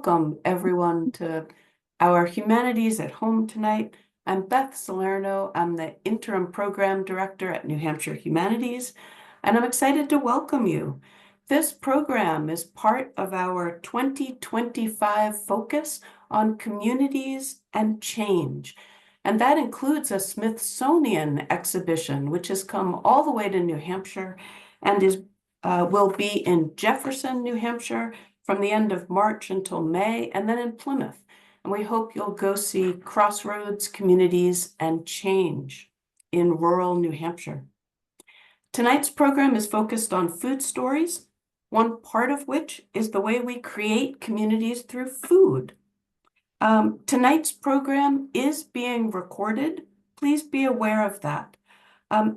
welcome everyone to our Humanities at Home tonight. I'm Beth Salerno. I'm the Interim Program Director at New Hampshire Humanities, and I'm excited to welcome you. This program is part of our 2025 focus on communities and change, and that includes a Smithsonian exhibition, which has come all the way to New Hampshire and will be in Jefferson, New Hampshire, from the end of March until May, and then in Plymouth. And we hope you'll go see Crossroads, Communities, and Change in rural New Hampshire. Tonight's program is focused on food stories, one part of which is the way we create communities through food. Tonight's program is being recorded. Please be aware of that.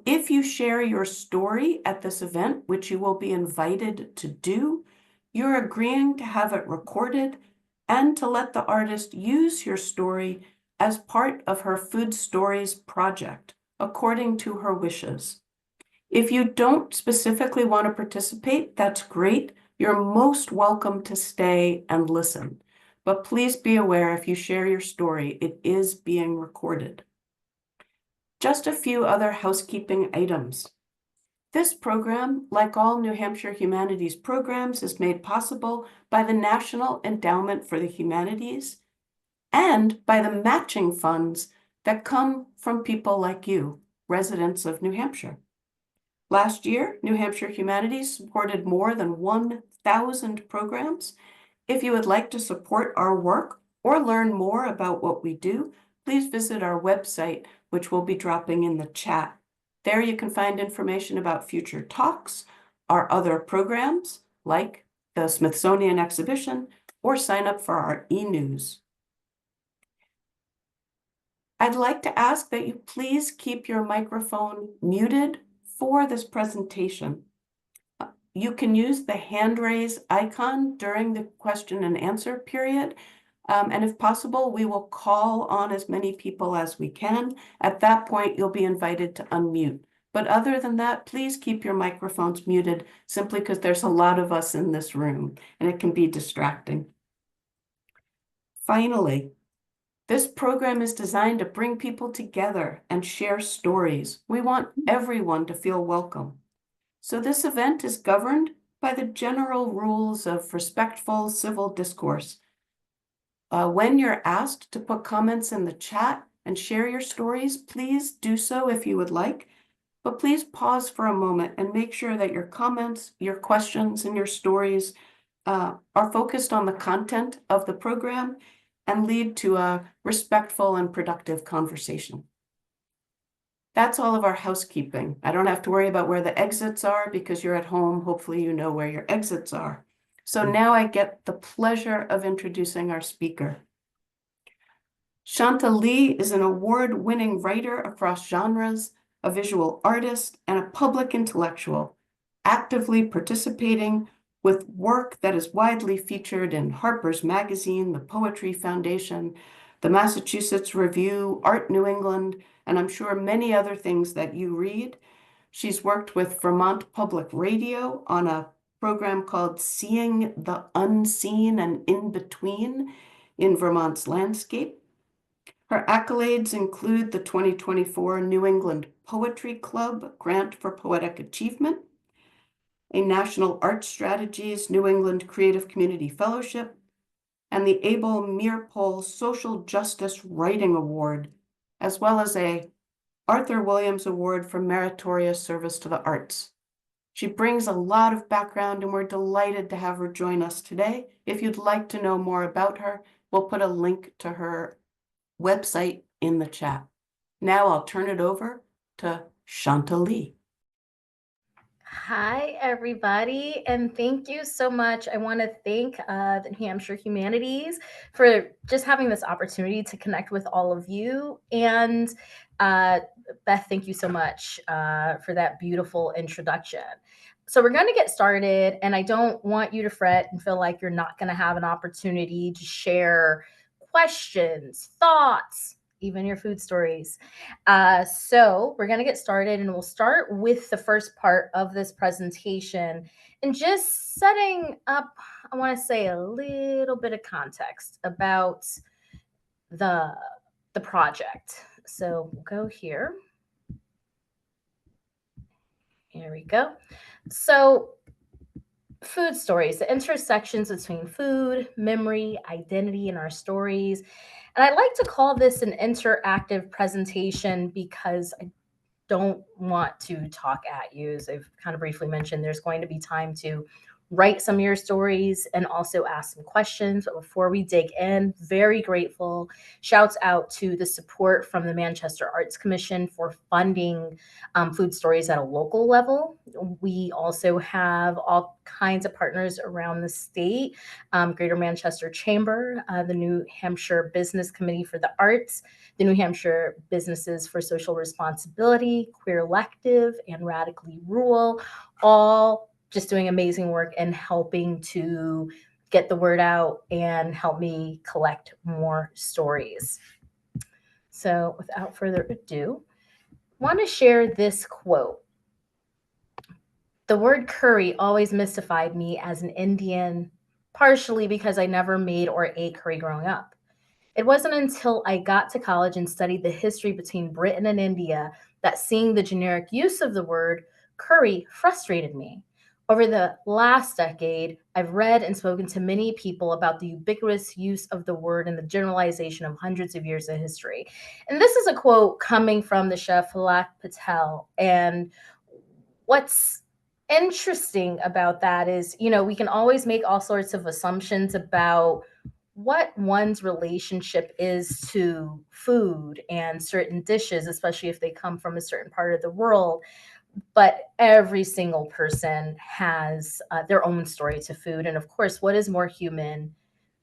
If you share your story at this event, which you will be invited to do, you're agreeing to have it recorded and to let the artist use your story as part of her Food Stories project, according to her wishes. If you don't specifically want to participate, that's great. You're most welcome to stay and listen. But please be aware, if you share your story, it is being recorded. Just a few other housekeeping items. This program, like all New Hampshire Humanities programs, is made possible by the National Endowment for the Humanities and by the matching funds that come from people like you, residents of New Hampshire. Last year, New Hampshire Humanities supported more than 1,000 programs. If you would like to support our work or learn more about what we do, please visit our website, which we'll be dropping in the chat. There you can find information about future talks, our other programs, like the Smithsonian exhibition, or sign up for our e-news. I'd like to ask that you please keep your microphone muted for this presentation. You can use the hand raise icon during the question and answer period. And if possible, we will call on as many people as we can. At that point, you'll be invited to unmute. But other than that, please keep your microphones muted, simply because there's a lot of us in this room and it can be distracting. Finally, this program is designed to bring people together and share stories. We want everyone to feel welcome. So this event is governed by the general rules of respectful civil discourse. When you're asked to put comments in the chat and share your stories, please do so if you would like, but please pause for a moment and make sure that your comments, your questions, and your stories are focused on the content of the program and lead to a respectful and productive conversation. That's all of our housekeeping. I don't have to worry about where the exits are because you're at home. Hopefully you know where your exits are. So now I get the pleasure of introducing our speaker. Shanta Lee is an award-winning writer across genres, a visual artist, and a public intellectual, actively participating with work that is widely featured in Harper's Magazine, the Poetry Foundation, the Massachusetts Review, Art New England, and I'm sure many other things that you read. She's worked with Vermont Public Radio on a program called Seeing the Unseen and In Between in Vermont's Landscape. Her accolades include the 2024 New England Poetry Club Grant for Poetic Achievement, a National Art Strategies New England Creative Community Fellowship, and the Abel Meerpole Social Justice Writing Award, as well as a Arthur Williams Award for Meritorious Service to the Arts. She brings a lot of background, and we're delighted to have her join us today. If you'd like to know more about her, we'll put a link to her website in the chat. Now I'll turn it over to Shanta Lee. Hi, everybody, and thank you so much. I want to thank the New Hampshire Humanities for just having this opportunity to connect with all of you. And Beth, thank you so much for that beautiful introduction. So we're going to get started, and I don't want you to fret and feel like you're not going to have an opportunity to share questions, thoughts, even your food stories. So we're going to get started, and we'll start with the first part of this presentation and just setting up I want to say a little bit of context about the the project. So we'll go here. Here we go. So food stories, the intersections between food, memory, identity in our stories. And I like to call this an interactive presentation because I don't want to talk at you. As I've kind of briefly mentioned, there's going to be time to write some of your stories and also ask some questions. But before we dig in, very grateful. Shouts out to the support from the Manchester Arts Commission for funding food stories at a local level. We also have all kinds of partners around the state, Greater Manchester Chamber, the New Hampshire Business Committee for the Arts, the New Hampshire Businesses for Social Responsibility, Queer Elective, and Radically Rural, all just doing amazing work and helping to get the word out and help me collect more stories. So without further ado, I want to share this quote. The word curry always mystified me as an Indian, partially because I never made or ate curry growing up. It wasn't until I got to college and studied the history between Britain and India that seeing the generic use of the word curry frustrated me. Over the last decade, I've read and spoken to many people about the ubiquitous use of the word and the generalization of hundreds of years of history. And this is a quote coming from the chef Halak Patel. And what's interesting about that is, we can always make all sorts of assumptions about what one's relationship is to food and certain dishes, especially if they come from a certain part of the world. But every single person has their own story to food. And of course, what is more human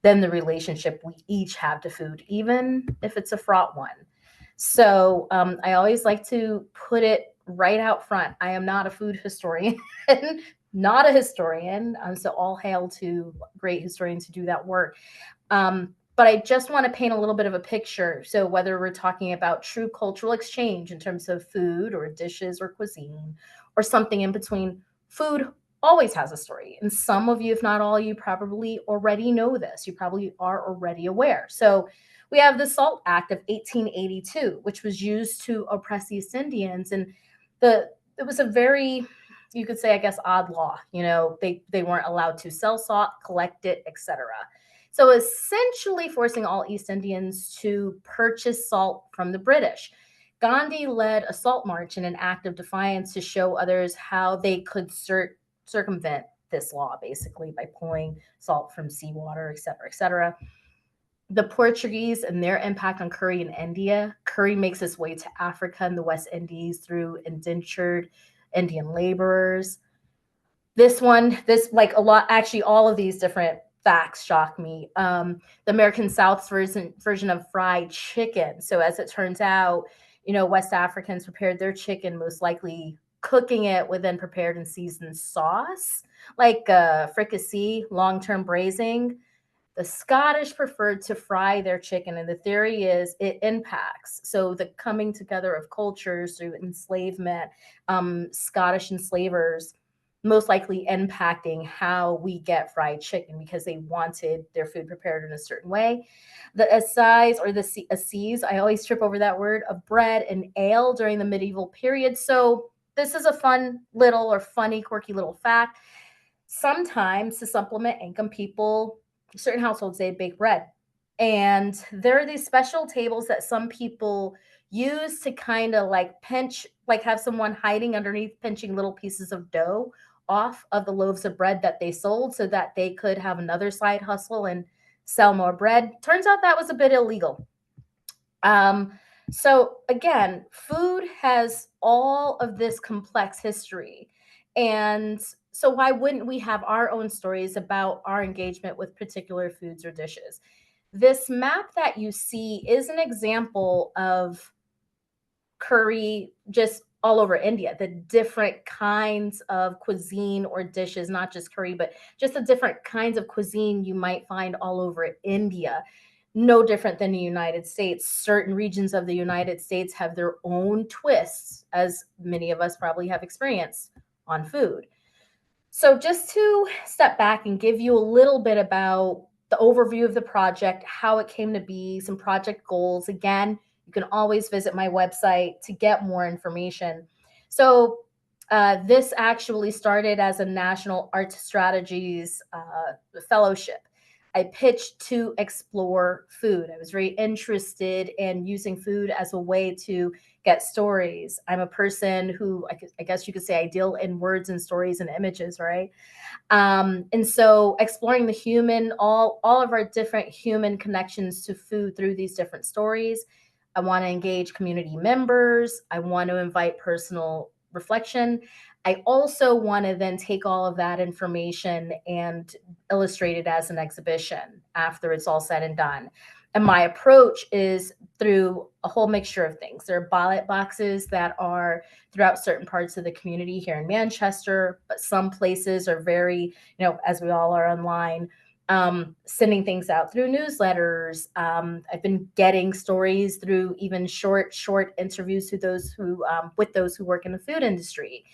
than the relationship we each have to food, even if it's a fraught one? So I always like to put it right out front. I am not a food historian, not a historian. So all hail to great historians who do that work. But I just want to paint a little bit of a picture. So whether we're talking about true cultural exchange in terms of food or dishes or cuisine or something in between, food always has a story. And some of you, if not all, you probably already know this. You probably are already aware. So we have the Salt Act of 1882, which was used to oppress East Indians. And it was a very, you could say, I guess, odd law. They weren't allowed to sell salt, collect it, etc. So essentially forcing all East Indians to purchase salt from the British. Gandhi led a salt march in an act of defiance to show others how they could circumvent this law, basically by pulling salt from seawater, et cetera, et cetera. The Portuguese and their impact on curry in India. Curry makes its way to Africa and the West Indies through indentured Indian laborers. This like a lot, actually, all of these different facts shock me. The American South's version of fried chicken. So as it turns out, West Africans prepared their chicken most likely cooking it with then prepared and seasoned sauce, like fricassee, long-term braising. The Scottish preferred to fry their chicken, and the theory is it impacts. So the coming together of cultures through enslavement, Scottish enslavers most likely impacting how we get fried chicken because they wanted their food prepared in a certain way. The Assize or the Assize, I always trip over that word, of bread and ale during the medieval period. So this is a fun little or funny, quirky little fact. Sometimes to supplement income, certain households, they bake bread. And there are these special tables that some people use to kind of like pinch, like have someone hiding underneath, pinching little pieces of dough off of the loaves of bread that they sold so that they could have another side hustle and sell more bread. Turns out that was a bit illegal. So again, food has all of this complex history. And so why wouldn't we have our own stories about our engagement with particular foods or dishes? This map that you see is an example of curry just all over India, the different kinds of cuisine or dishes, not just curry, but just the different kinds of cuisine you might find all over India. No different than the United States. Certain regions of the United States have their own twists, as many of us probably have experienced on food. So, just to step back and give you a little bit about the overview of the project, how it came to be, some project goals. Again, you can always visit my website to get more information. So, this actually started as a National Arts Strategies fellowship. I pitched to explore food. I was very interested in using food as a way to get stories. I'm a person who I guess you could say I deal in words and stories and images, right? And so exploring the human, all of our different human connections to food through these different stories. I want to engage community members. I want to invite personal reflection. I also want to then take all of that information and illustrate it as an exhibition after it's all said and done. And my approach is through a whole mixture of things. There are ballot boxes that are throughout certain parts of the community here in Manchester, but some places are very, as we all are online, sending things out through newsletters. I've been getting stories through even short interviews to those who, with those who work in the food industry.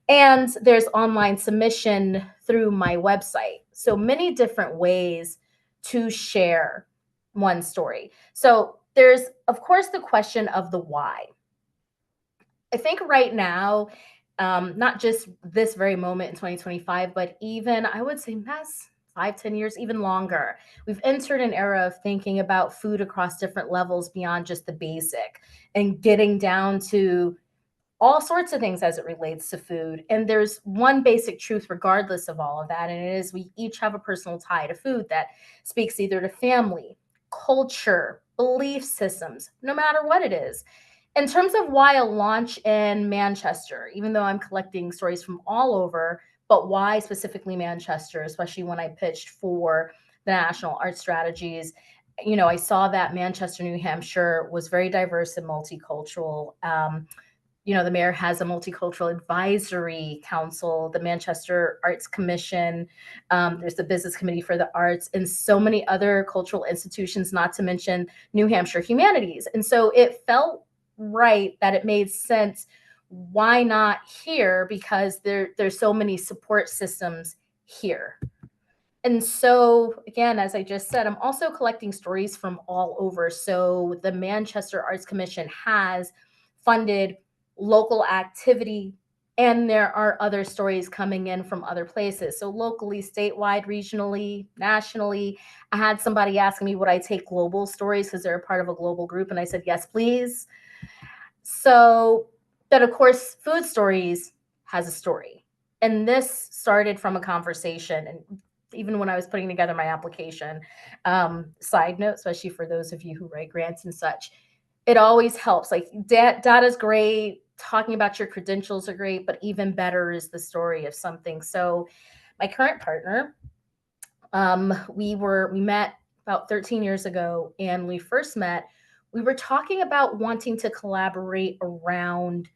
And there's online submission through my website. So many different ways to share one story. So there's, of course, the question of the why. I think right now, not just this very moment in 2025, but even I would say past 5, 10 years, even longer, we've entered an era of thinking about food across different levels beyond just the basic and getting down to all sorts of things as it relates to food. And there's one basic truth, regardless of all of that. And it is we each have a personal tie to food that speaks either to family, culture, belief systems, no matter what it is. In terms of why a launch in Manchester, even though I'm collecting stories from all over, but why specifically Manchester, especially when I pitched for the National Art Strategies, I saw that Manchester, New Hampshire was very diverse and multicultural. The mayor has a multicultural advisory council, the Manchester Arts Commission, there's the Business Committee for the Arts, and so many other cultural institutions, not to mention New Hampshire Humanities. And so it felt right that it made sense. Why not here? Because there's so many support systems here. And so, again, as I just said, I'm also collecting stories from all over. So, the Manchester Arts Commission has funded local activity, and there are other stories coming in from other places. So, locally, statewide, regionally, nationally. I had somebody asking me would I take global stories because they're a part of a global group. And I said, yes, please. So, but of course, Foodstories has a story. And this started from a conversation. And even when I was putting together my application, side note, especially for those of you who write grants and such, it always helps. Like data's great, talking about your credentials are great, but even better is the story of something. So my current partner, we met about 13 years ago, and we first met. We were talking about wanting to collaborate around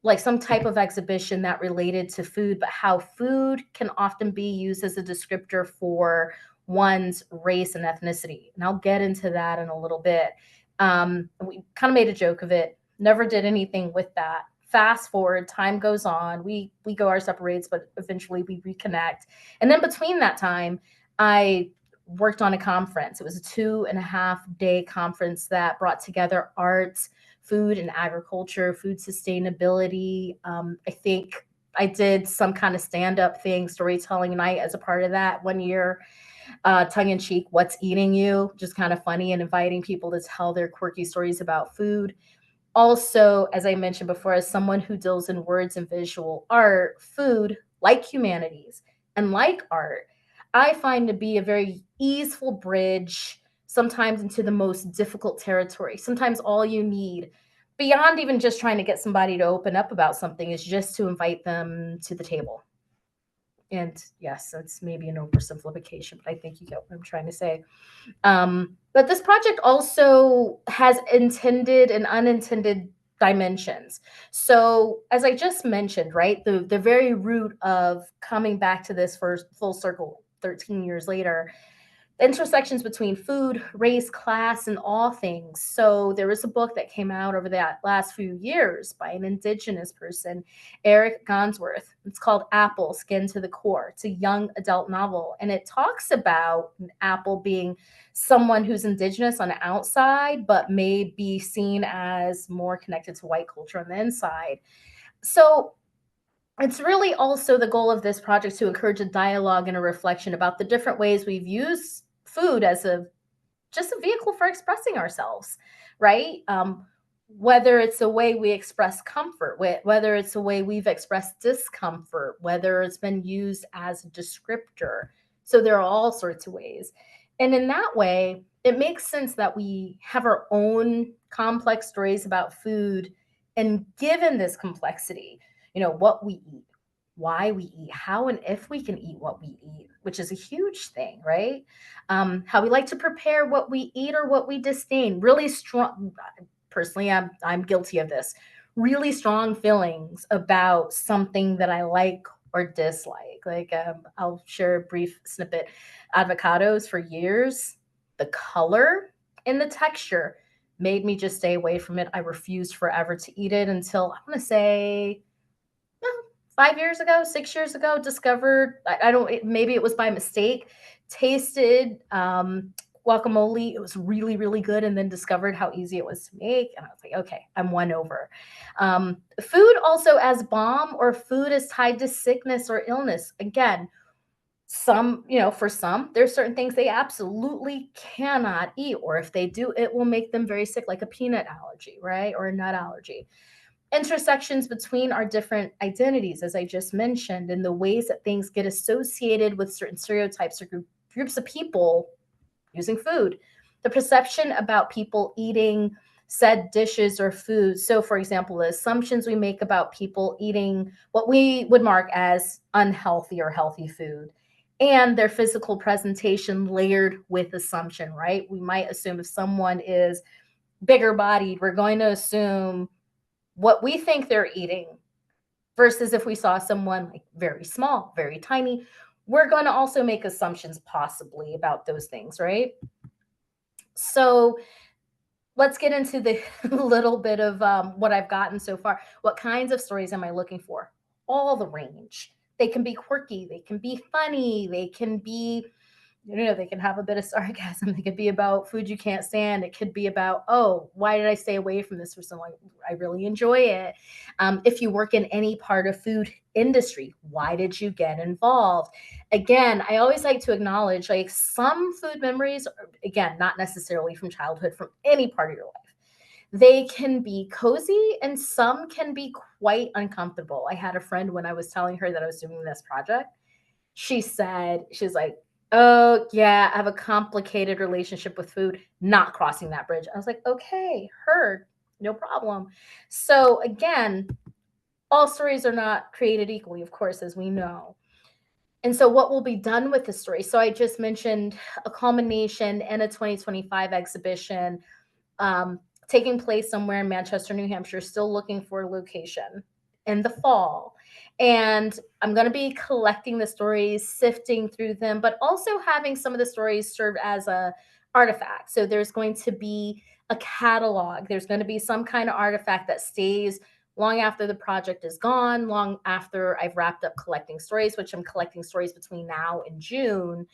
like some type of exhibition that related to food, but how food can often be used as a descriptor for one's race and ethnicity. And I'll get into that in a little bit. We kind of made a joke of it, never did anything with that. Fast forward, time goes on, we go our separate ways, but eventually we reconnect. And then between that time, I worked on a conference. It was a 2.5 day conference that brought together arts, food and agriculture, food sustainability. I think I did some kind of stand-up thing, storytelling night as a part of that one year, tongue in cheek, what's eating you, just kind of funny and inviting people to tell their quirky stories about food. Also, as I mentioned before, as someone who deals in words and visual art, food, like humanities and like art, I find to be a very easeful bridge, sometimes into the most difficult territory. Sometimes all you need, beyond even just trying to get somebody to open up about something, is just to invite them to the table. And yes, that's maybe an oversimplification, but I think you get what I'm trying to say. But this project also has intended and unintended dimensions. So, as I just mentioned, right, the very root of coming back to this for full circle 13 years later, intersections between food, race, class, and all things. So there was a book that came out over the last few years by an indigenous person, Eric Gonsworth. It's called Apple, Skin to the Core. It's a young adult novel, and it talks about an apple being someone who's indigenous on the outside, but may be seen as more connected to white culture on the inside. So it's really also the goal of this project to encourage a dialogue and a reflection about the different ways we've used food as a just a vehicle for expressing ourselves, right? Whether it's a way we express comfort, whether it's a way we've expressed discomfort, whether it's been used as a descriptor. So there are all sorts of ways. And in that way, it makes sense that we have our own complex stories about food. And given this complexity, what we eat, why we eat, how and if we can eat what we eat, which is a huge thing, right? How we like to prepare what we eat or what we disdain. Really strong. Personally, I'm guilty of this. Really strong feelings about something that I like or dislike. Like I'll share a brief snippet. Avocados for years, the color and the texture made me just stay away from it. I refused forever to eat it until I want to say 5 years ago, 6 years ago, discovered, I don't, maybe it was by mistake, tasted guacamole. It was really, really good. And then discovered how easy it was to make. And I was like, okay, I'm won over. Food also as balm, or food is tied to sickness or illness. Again, for some, there's certain things they absolutely cannot eat, or if they do, it will make them very sick, like a peanut allergy, right? Or a nut allergy. Intersections between our different identities, as I just mentioned, and the ways that things get associated with certain stereotypes or groups of people using food. The perception about people eating said dishes or foods. So, for example, the assumptions we make about people eating what we would mark as unhealthy or healthy food, and their physical presentation layered with assumption, right? We might assume if someone is bigger bodied, we're going to assume what we think they're eating, versus if we saw someone like very small, very tiny, we're going to also make assumptions possibly about those things, right? So let's get into the little bit of what I've gotten so far. What kinds of stories am I looking for? All the range. They can be quirky, they can be funny, they can be, they can have a bit of sarcasm. They could be about food you can't stand. It could be about, oh, why did I stay away from this for so long? I really enjoy it. If you work in any part of food industry, why did you get involved? Again, I always like to acknowledge, like, some food memories, again, not necessarily from childhood, from any part of your life. They can be cozy and some can be quite uncomfortable. I had a friend, when I was telling her that I was doing this project, she's like, oh, yeah, I have a complicated relationship with food, not crossing that bridge. I was like, okay, heard, no problem. So, again, all stories are not created equally, of course, as we know. And so, what will be done with the story? So, I just mentioned a culmination and a 2025 exhibition taking place somewhere in Manchester, New Hampshire, still looking for a location in the fall. And I'm going to be collecting the stories, sifting through them, but also having some of the stories serve as a artifact. So there's going to be a catalog. There's going to be some kind of artifact that stays long after the project is gone, long after I've wrapped up collecting stories, which I'm collecting stories between now and June,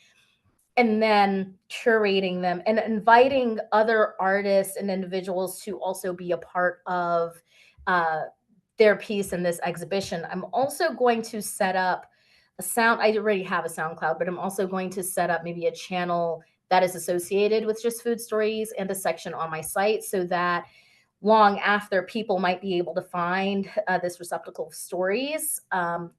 and then curating them and inviting other artists and individuals to also be a part of uh, their piece in this exhibition. I'm also going to set up I already have a SoundCloud, but I'm also going to set up maybe a channel that is associated with just food stories and a section on my site, so that long after, people might be able to find this receptacle of stories.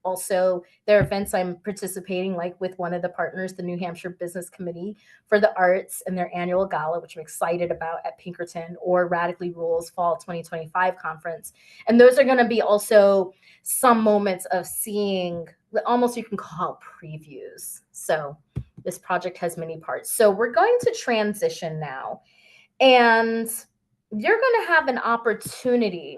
Also, there are events I'm participating, like with one of the partners, the New Hampshire Business Committee for the Arts, and their annual gala, which I'm excited about, at Pinkerton, or Radically Rules Fall 2025 conference. And those are going to be also some moments of seeing, almost you can call previews. So this project has many parts. So we're going to transition now. And you're going to have an opportunity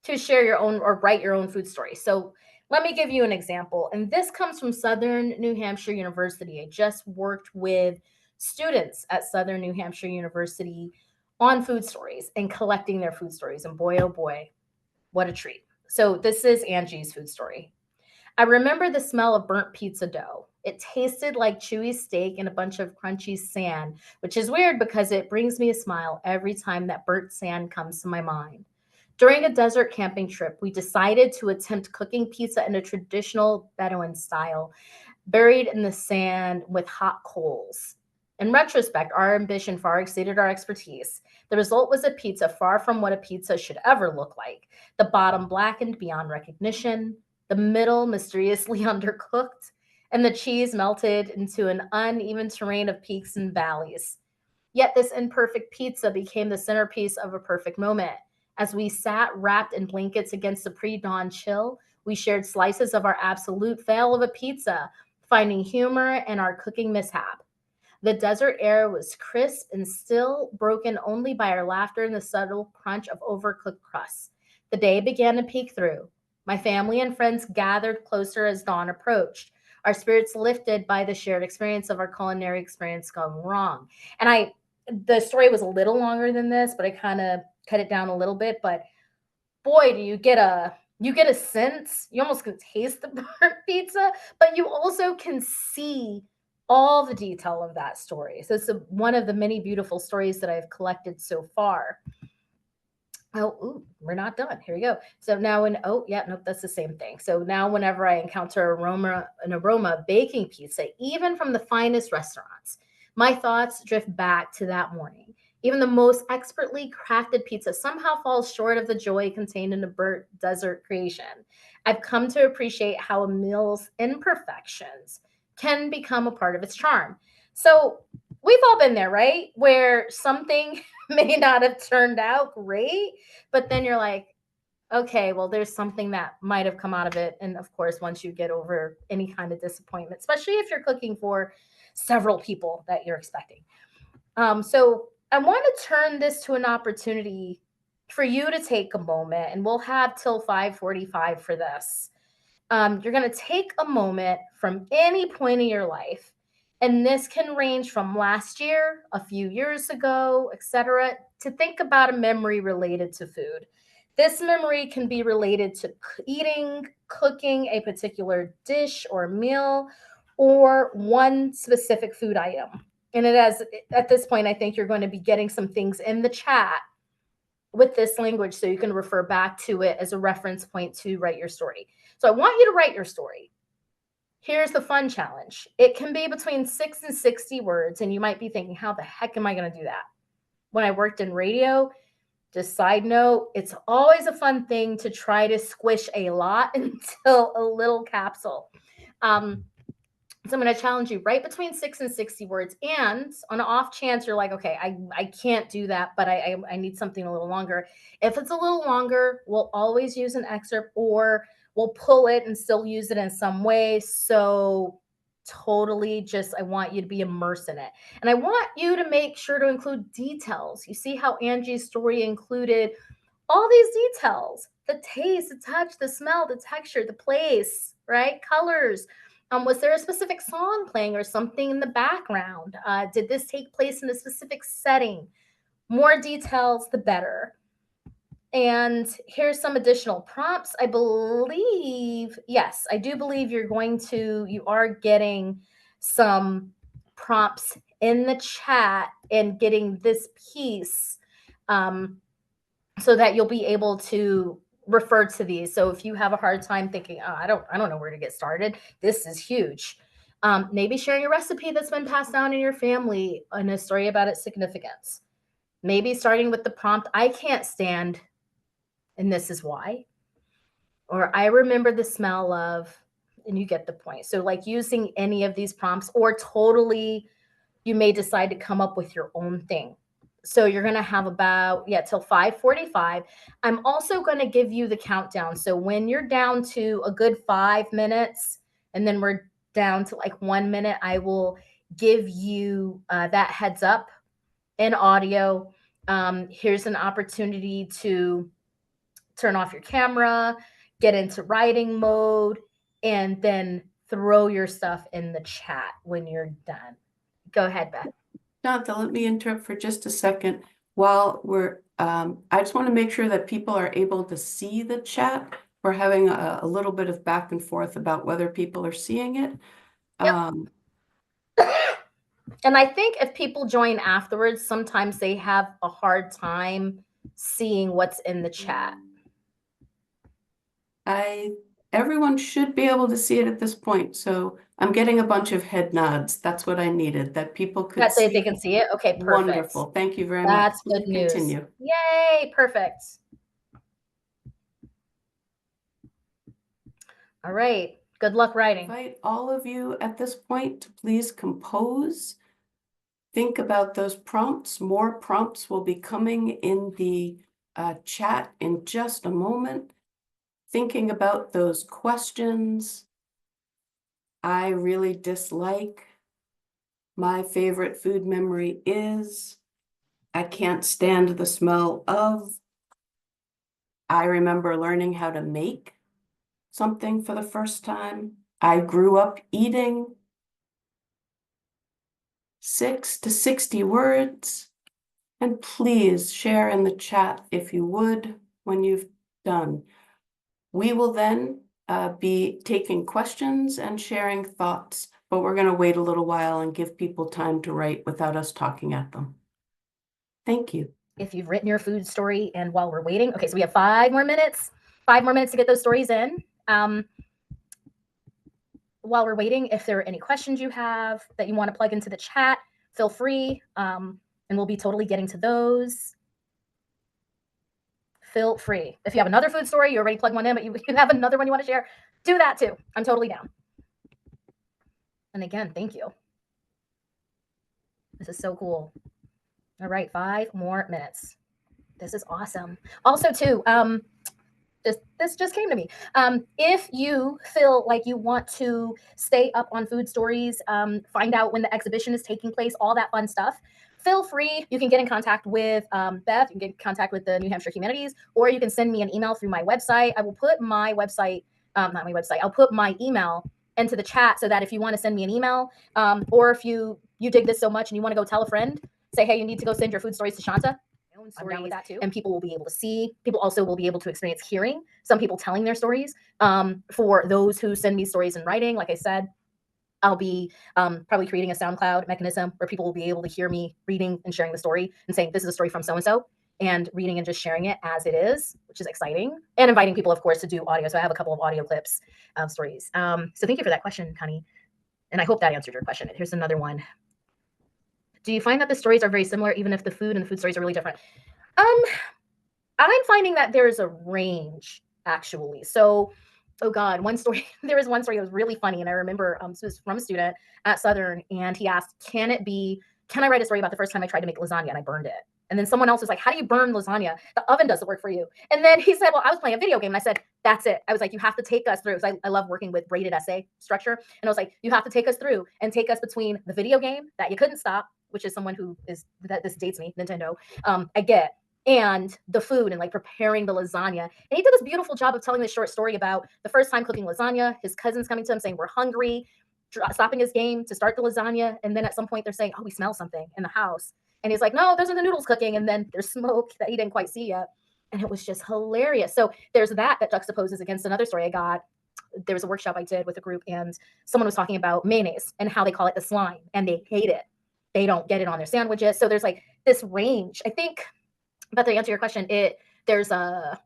to share your own or write your own food story. So Let me give you an example. And this comes from Southern New Hampshire University. I just worked with students at Southern New Hampshire University on food stories and collecting their food stories. And boy, oh boy, what a treat. So this is Angie's food story. I remember the smell of burnt pizza dough. It tasted like chewy steak and a bunch of crunchy sand, which is weird because it brings me a smile every time that burnt sand comes to my mind. During a desert camping trip, we decided to attempt cooking pizza in a traditional Bedouin style, buried in the sand with hot coals. In retrospect, our ambition far exceeded our expertise. The result was a pizza far from what a pizza should ever look like. The bottom blackened beyond recognition, the middle mysteriously undercooked, and the cheese melted into an uneven terrain of peaks and valleys. Yet this imperfect pizza became the centerpiece of a perfect moment. As we sat wrapped in blankets against the pre dawn chill, we shared slices of our absolute fail of a pizza, finding humor in our cooking mishap. The desert air was crisp and still, broken only by our laughter and the subtle crunch of overcooked crusts. The day began to peek through. My family and friends gathered closer as dawn approached, our spirits lifted by the shared experience of our culinary experience gone wrong. And the story was a little longer than this, but I kind of cut it down a little bit. But boy, do you get a sense. You almost can taste the burnt pizza, but you also can see all the detail of that story. So one of the many beautiful stories that I've collected so far. Oh, ooh, we're not done. Here we go. So now oh yeah, nope, that's the same thing. So now whenever I encounter an aroma of baking pizza, even from the finest restaurants, my thoughts drift back to that morning. Even the most expertly crafted pizza somehow falls short of the joy contained in a burnt desert creation. I've come to appreciate how a meal's imperfections can become a part of its charm. So we've all been there, right? Where something may not have turned out great, but then you're like, okay, well, there's something that might have come out of it. And of course, once you get over any kind of disappointment, especially if you're cooking for several people that you're expecting. So I want to turn this to an opportunity for you to take a moment, and we'll have till 5:45 for this. You're going to take a moment from any point in your life, and this can range from last year, a few years ago, etc., to think about a memory related to food. This memory can be related to eating, cooking a particular dish or meal, or one specific food item. And it has, at this point, I think you're going to be getting some things in the chat with this language so you can refer back to it as a reference point to write your story. So I want you to write your story. Here's the fun challenge. It can be between 6 and 60 words, and you might be thinking, how the heck am I going to do that? When I worked in radio, just side note, it's always a fun thing to try to squish a lot into a little capsule. So I'm going to challenge you right between 6 and 60 words. And on an off chance you're like, okay, I can't do that, but I need something a little longer. If it's a little longer, we'll always use an excerpt, or we'll pull it and still use it in some way. So totally just, I want you to be immersed in it. And I want you to make sure to include details. You see how Angie's story included all these details: the taste, the touch, the smell, the texture, the place, right? Colors. Was there a specific song playing or something in the background? Did this take place in a specific setting? More details, the better. And here's some additional prompts. I believe, yes, I do believe you are getting some prompts in the chat and getting this piece. So that you'll be able to refer to these. So if you have a hard time thinking, oh, I don't know where to get started, this is huge. Maybe sharing a recipe that's been passed down in your family and a story about its significance. Maybe starting with the prompt, I can't stand, and this is why. Or I remember the smell of, and you get the point. So like using any of these prompts, or totally, you may decide to come up with your own thing. So you're going to have about, till 5:45. I'm also going to give you the countdown. So when you're down to a good 5 minutes, and then we're down to like 1 minute, I will give you that heads up in audio. Here's an opportunity to turn off your camera, get into writing mode, and then throw your stuff in the chat when you're done. Go ahead, Beth. Shanta, let me interrupt for just a second. While I just want to make sure that people are able to see the chat. We're having a little bit of back and forth about whether people are seeing it. Yep. And I think if people join afterwards, sometimes they have a hard time seeing what's in the chat. Everyone should be able to see it at this point. So I'm getting a bunch of head nods. That's what I needed, that people could That's it. see. They can see it. Okay, perfect. Wonderful. Thank you very much. That's You good can news. continue. Yay, perfect. All right. Good luck writing. I invite all of you at this point to please compose. Think about those prompts. More prompts will be coming in the chat in just a moment. Thinking about those questions. I really dislike. My favorite food memory is. I can't stand the smell of. I remember learning how to make something for the first time. I grew up eating. 6 to 60 words. And please share in the chat if you would when you've done. We will then be taking questions and sharing thoughts, but we're going to wait a little while and give people time to write without us talking at them. Thank you. If you've written your food story, and while we're waiting, okay, so we have 5 more minutes to get those stories in. While we're waiting, if there are any questions you have that you want to plug into the chat, feel free, and we'll be totally getting to those. Feel free. If you have another food story, you already plugged one in, but you have another one you want to share, do that too. I'm totally down. And again, thank you. This is so cool. All right, 5 more minutes. This is awesome. Also, too, this just came to me. If you feel like you want to stay up on Foodstories, find out when the exhibition is taking place, all that fun stuff, feel free. You can get in contact with Beth. You can get in contact with the New Hampshire Humanities, or you can send me an email through my website. I will put my website, not my website, I'll put my email into the chat so that if you want to send me an email, or if you dig this so much and you want to go tell a friend, say, hey, you need to go send your food stories to Shanta. I'm down with that too. And people will be able to see. People also will be able to experience hearing some people telling their stories. For those who send me stories in writing, like I said, I'll be probably creating a SoundCloud mechanism where people will be able to hear me reading and sharing the story and saying, this is a story from so-and-so, and reading and just sharing it as it is, which is exciting. And inviting people, of course, to do audio. So I have a couple of audio clips of stories. So thank you for that question, Connie. And I hope that answered your question. Here's another one. Do you find that the stories are very similar, even if the food and the food stories are really different? I'm finding that there's a range, actually. So, oh God, there was one story that was really funny. And I remember this was from a student at Southern, and he asked, can I write a story about the first time I tried to make lasagna and I burned it? And then someone else was like, how do you burn lasagna? The oven does the work for you. And then he said, well, I was playing a video game. And I said, that's it. I was like, you have to take us through, because I love working with braided essay structure. And I was like, you have to take us through and take us between the video game that you couldn't stop, which is someone who is, that this dates me, Nintendo, I get, and the food and like preparing the lasagna. And he did this beautiful job of telling this short story about the first time cooking lasagna, his cousins coming to him saying, we're hungry, stopping his game to start the lasagna. And then at some point they're saying, oh, we smell something in the house. And he's like, no, those are the noodles cooking. And then there's smoke that he didn't quite see yet. And it was just hilarious. So there's that juxtaposes against another story I got. There was a workshop I did with a group, and someone was talking about mayonnaise and how they call it the slime, and they hate it. They don't get it on their sandwiches. So there's like this range. I think, but to answer your question, the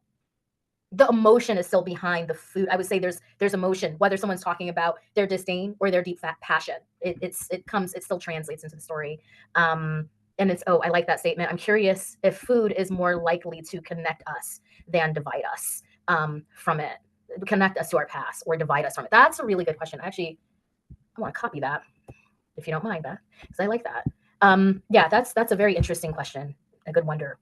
emotion is still behind the food. I would say there's emotion, whether someone's talking about their disdain or their deep passion. It still translates into the story. And it's, oh, I like that statement. I'm curious if food is more likely to connect us than divide us from it, connect us to our past or divide us from it. That's a really good question. Actually, I want to copy that if you don't mind, Beth, because I like that. Yeah, that's a very interesting question. A good wonder.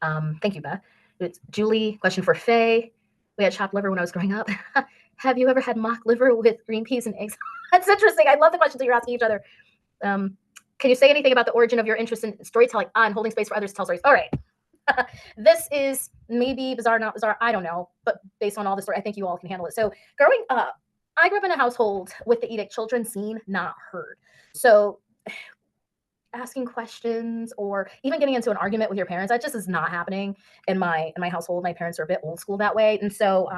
Thank you, Beth. It's Julie, question for Faye. We had chopped liver when I was growing up. Have you ever had mock liver with green peas and eggs? That's interesting. I love the questions that you're asking each other. Can you say anything about the origin of your interest in storytelling and holding space for others to tell stories? All right. This is maybe bizarre, not bizarre, I don't know, but based on all the story, I think you all can handle it. So growing up, I grew up in a household with the edict, children seen, not heard. So asking questions or even getting into an argument with your parents, that just is not happening in my household. My parents are a bit old school that way. And so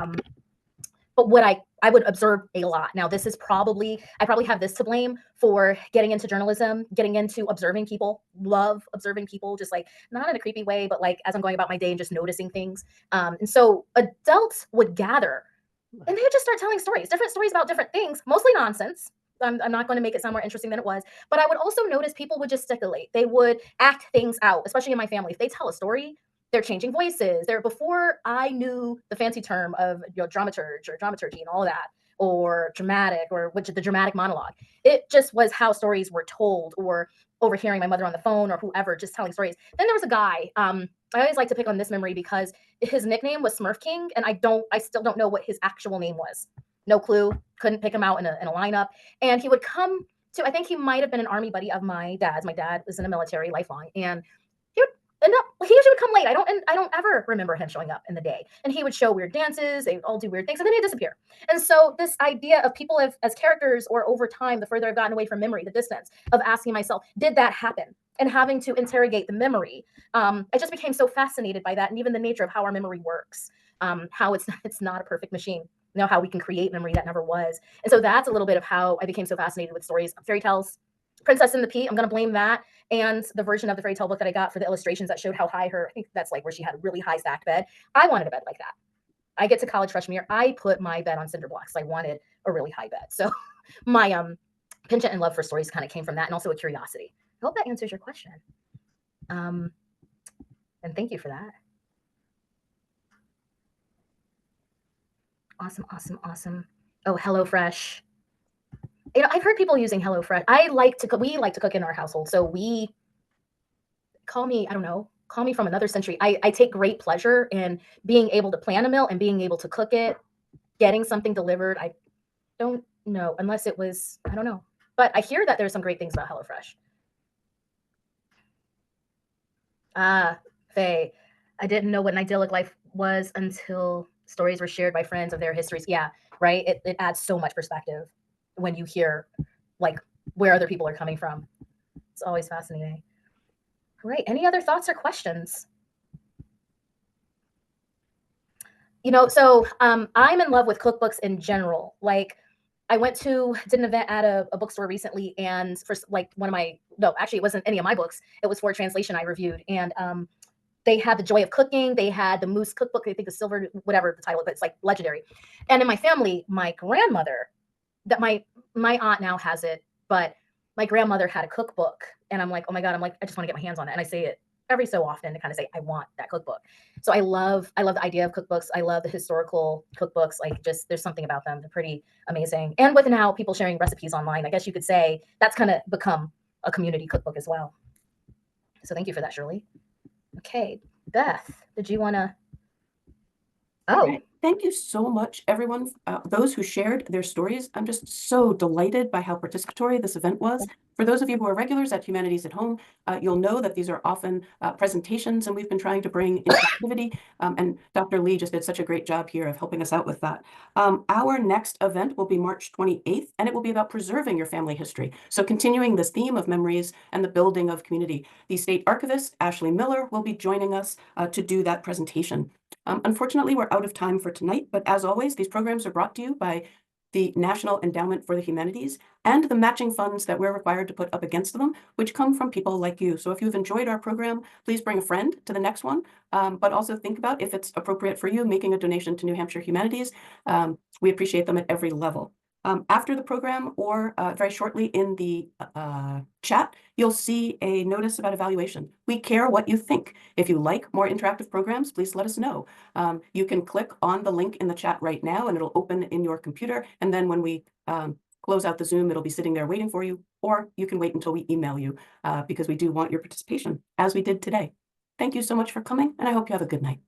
but what I would observe a lot. Now, this is probably I probably have this to blame for getting into journalism, getting into observing people. Love observing people, just like not in a creepy way, but like as I'm going about my day and just noticing things. And so adults would gather and they would just start telling stories, different stories about different things, mostly nonsense. I'm not going to make it sound more interesting than it was, but I would also notice people would gesticulate. They would act things out, especially in my family. If they tell a story, they're changing voices. They're before I knew the fancy term of dramaturge or dramaturgy and all that, or dramatic, or which the dramatic monologue. It just was how stories were told, or overhearing my mother on the phone or whoever just telling stories. Then there was a guy. I always like to pick on this memory because his nickname was Smurf King, and I still don't know what his actual name was. No clue. Couldn't pick him out in a lineup. And he would come to. I think he might have been an army buddy of my dad's. My dad was in the military, lifelong, and he would end up. He usually would come late. I don't ever remember him showing up in the day. And he would show weird dances. They would all do weird things, and then he'd disappear. And so this idea of people as characters, or over time, the further I've gotten away from memory, the distance of asking myself, did that happen? And having to interrogate the memory, I just became so fascinated by that, and even the nature of how our memory works, how it's not a perfect machine. You know, how we can create memory that never was. And so that's a little bit of how I became so fascinated with stories, fairy tales. Princess and the Pea, I'm going to blame that. And the version of the fairy tale book that I got for the illustrations that showed how high I think that's like where she had a really high stacked bed. I wanted a bed like that. I get to college freshman year, I put my bed on cinder blocks. I wanted a really high bed. So my penchant and love for stories kind of came from that, and also a curiosity. I hope that answers your question. Um, and thank you for that. Awesome, awesome, awesome. Oh, HelloFresh. I've heard people using HelloFresh. I like to cook. We like to cook in our household. So we call me, I don't know, call me from another century. I take great pleasure in being able to plan a meal and being able to cook it, getting something delivered. I don't know, unless it was, I don't know. But I hear that there's some great things about HelloFresh. Ah, Faye, I didn't know what an idyllic life was until stories were shared by friends of their histories. Yeah, right. It adds so much perspective when you hear like where other people are coming from. It's always fascinating. Right. Any other thoughts or questions? So I'm in love with cookbooks in general. Like I did an event at a bookstore recently, and for like one of my, no, actually it wasn't any of my books. It was for a translation I reviewed, and they had the Joy of Cooking. They had the Moose Cookbook. I think the Silver, whatever the title, but it's like legendary. And in my family, my grandmother, that my aunt now has it, but my grandmother had a cookbook, and I'm like, oh my god, I just want to get my hands on it, and I say it every so often to kind of say I want that cookbook. So I love the idea of cookbooks. I love the historical cookbooks. Like just there's something about them. They're pretty amazing. And with now people sharing recipes online, I guess you could say that's kind of become a community cookbook as well. So thank you for that, Shirley. Okay, Beth, did you want to? Oh, Right. Thank you so much, everyone. Those who shared their stories. I'm just so delighted by how participatory this event was. For those of you who are regulars at Humanities at Home, you'll know that these are often presentations, and we've been trying to bring interactivity. And Dr. Lee just did such a great job here of helping us out with that. Our next event will be March 28th, and it will be about preserving your family history. So continuing this theme of memories and the building of community. The state archivist, Ashley Miller, will be joining us to do that presentation. Unfortunately, we're out of time for tonight, but as always, these programs are brought to you by the National Endowment for the Humanities and the matching funds that we're required to put up against them, which come from people like you. So if you've enjoyed our program, please bring a friend to the next one, but also think about if it's appropriate for you making a donation to New Hampshire Humanities. We appreciate them at every level. After the program, or very shortly in the chat, you'll see a notice about evaluation. We care what you think. If you like more interactive programs, please let us know. You can click on the link in the chat right now, and it'll open in your computer. And then when we close out the Zoom, it'll be sitting there waiting for you, or you can wait until we email you because we do want your participation, as we did today. Thank you so much for coming, and I hope you have a good night.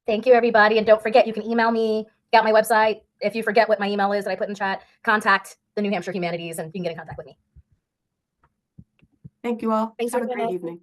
thank you, everybody. And don't forget, you can email me, got my website. If you forget what my email is that I put in chat, contact the New Hampshire Humanities and you can get in contact with me. Thank you all. Thanks, Have a everyone. great evening.